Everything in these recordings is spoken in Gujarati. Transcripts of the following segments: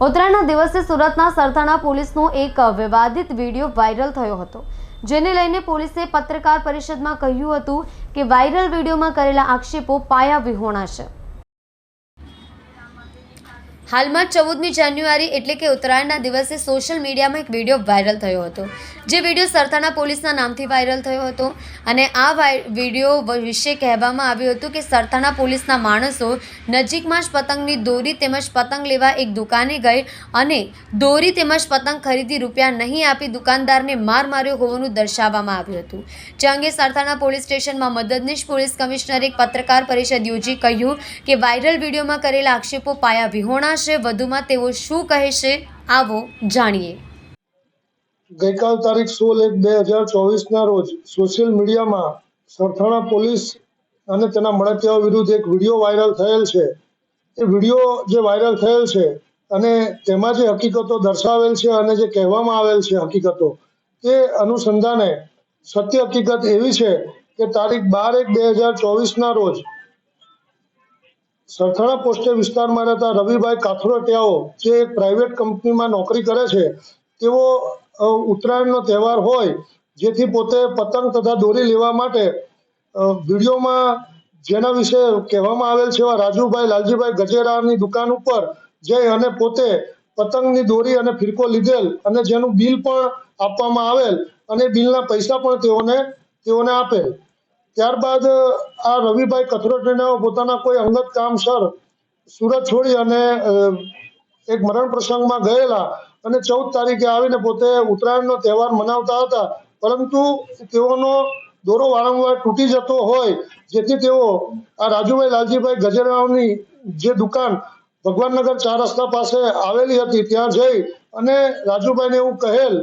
ઉત્તરાયણના દિવસે સુરતના સરથાણા પોલીસનો એક વિવાદિત વિડીયો વાયરલ થયો હતો, જેને લઈને પોલીસે પત્રકાર પરિષદમાં કહ્યું હતું કે વાયરલ વિડીયોમાં કરેલા આક્ષેપો પાયાવિહોણા છે। હાલમાં 14મી જાન્યુઆરી એટલે કે ઉત્તરાયણના દિવસે સોશિયલ મીડિયામાં એક વિડીયો વાયરલ થયો હતો, જે વિડીયો સરથાણા પોલીસના નામથી વાયરલ થયો હતો અને આ વિડીયો વિશે કહેવામાં આવ્યું હતું કે સરથાણા પોલીસના માણસો નજીકમાં જ પતંગની દોરી તેમજ પતંગ લેવા એક દુકાને ગઈ અને દોરી તેમજ પતંગ ખરીદી રૂપિયા નહીં આપી દુકાનદારને માર માર્યો હોવાનું દર્શાવવામાં આવ્યું હતું। જે અંગે સરથાણા પોલીસ સ્ટેશનમાં મદદનીશ પોલીસ કમિશનરે એક પત્રકાર પરિષદ યોજી કહ્યું કે વાયરલ વિડીયોમાં કરેલા આક્ષેપો પાયાવિહોણા છે। વધુમાં તેઓ શું કહે છે, આવો જાણીએ। ગઈકાલ તારીખ 16/1/2024 ના રોજ સોશિયલ મીડિયામાં સરથાણા પોલીસ અને તેના મળતિયાઓ વિરુદ્ધ એક વિડીયો વાયરલ થયેલ છે। એ વિડીયો જે વાયરલ થયેલ છે અને તેમાં જે હકીકતો દર્શાવેલ છે અને જે કહેવામાં આવેલ છે હકીકતો, તે અનુસંધાને સત્ય હકીકત એવી છે કે તારીખ 12/1/2024 ના રોજ સરથાણા પોસ્ટે વિસ્તારમાં રહેતા રવિભાઈ કાથરોટિયાઓ, જે એક પ્રાઇવેટ કંપનીમાં નોકરી કરે છે, તેઓ ઉત્તરાયણનો તહેવાર હોય જેથી પોતે પતંગ તથા દોરી લેવા માટે વિડીયોમાં જેના વિશે કહેવામાં આવેલ છે એવા રાજુભાઈ લાલજીભાઈ ગજેરાની દુકાન ઉપર જઈ અને પોતે પતંગની દોરી અને ફિરકો લીધેલ અને જેનું બિલ પણ આપવામાં આવેલ અને બિલના પૈસા પણ તેઓને આપેલ। ત્યારબાદ આ રવિભાઈ કથરોટિયાઓ પોતાના કોઈ અંગત કામસર સુરત છોડી અને એક મરણ પ્રસંગમાં ગયેલા અને 14 તારીખે આવીને પોતે ઉત્તરાયણનો તહેવાર મનાવતા હતા, પરંતુ તેઓનો દોરો વારંવાર તૂટી જતો હોય જેથી તેઓ આ રાજુભાઈ લાલજીભાઈ ગજેરાવની જે દુકાન ભગવાનનગર 4 રસ્તા પાસે આવેલી હતી ત્યાં જઈ અને રાજુભાઈને એવું કહેલ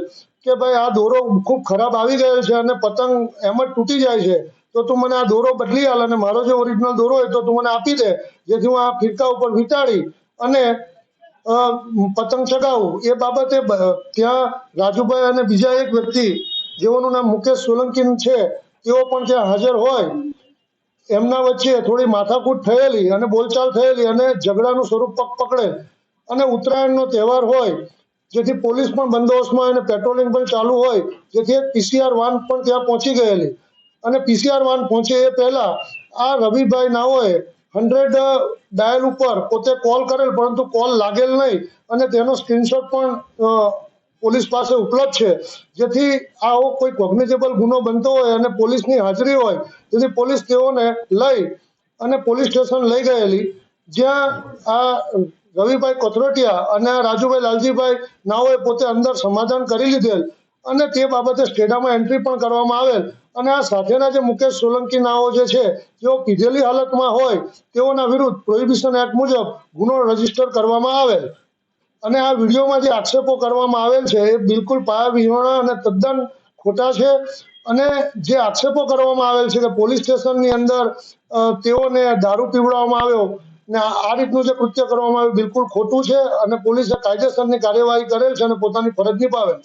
કે ભાઈ આ દોરો ખૂબ ખરાબ આવી ગયેલ છે અને પતંગ એમ જ તૂટી જાય છે, તો તું મને આ દોરો બદલી આલ અને મારો જે ઓરિજિનલ દોરો હોય તો તું મને આપી દે, જેથી હું આ ફિરકા ઉપર વીંટાળી અને પતંગ ચગાવું। એ બાબતે ત્યાં રાજુભાઈ અને બીજા એક વ્યક્તિ જેઓનું નામ મુકેશ સોલંકી છે, તેઓ પણ ત્યાં હાજર હોય। એમના વચ્ચે થોડી માથાકૂટ થયેલી અને બોલચાલ થયેલી અને ઝઘડાનું સ્વરૂપ પકડેલ અને ઉત્તરાયણનો તહેવાર હોય જેથી પોલીસ પણ બંદોબસ્તમાં અને પેટ્રોલિંગ પણ ચાલુ હોય, જેથી એક પીસીઆર વાન પણ ત્યાં પહોંચી ગયેલી અને પીસીઆર વાન પહોંચે એ પહેલા આ રવિભાઈ નાઓએ 100 ડાયલ ઉપર પોતે કોલ કરેલ, પરંતુ કોલ લાગેલ નહીં અને તેનો સ્ક્રીનશોટ પણ પોલીસ પાસે ઉપલબ્ધ છે, જેથી આવો કોઈ કોગ્નિઝેબલ ગુનો બનતો હોય અને પોલીસની હાજરી હોય જેથી પોલીસ તેઓને લઈ અને પોલીસ સ્ટેશન લઈ ગયેલી, જ્યાં આ રવિભાઈ કથરોટિયા અને રાજુભાઈ લાલજીભાઈ નાઓએ પોતે અંદર સમાધાન કરી લીધેલ અને તે બાબતે સ્ટેડામાં એન્ટ્રી પણ કરવામાં આવેલ અને આ સાથેના જે મુકેશ સોલંકી નાઓ જે છે જેઓ પીધેલી હાલતમાં હોય તેઓના વિરુદ્ધ પ્રોહિબિશન એક્ટ મુજબ ગુનો રજીસ્ટર કરવામાં આવેલ અને આ વિડીયોમાં જે આક્ષેપો કરવામાં આવેલ છે એ બિલકુલ પાયાવિહોણા અને તદ્દન ખોટા છે અને જે આક્ષેપો કરવામાં આવેલ છે કે પોલીસ સ્ટેશનની અંદર તેઓને દારૂ પીવડાવવામાં આવ્યો ને આ રીતનું જે કૃત્ય કરવામાં આવ્યું બિલકુલ ખોટું છે અને પોલીસે કાયદેસરની કાર્યવાહી કરેલ છે અને પોતાની ફરજ નિભાવેલ છે।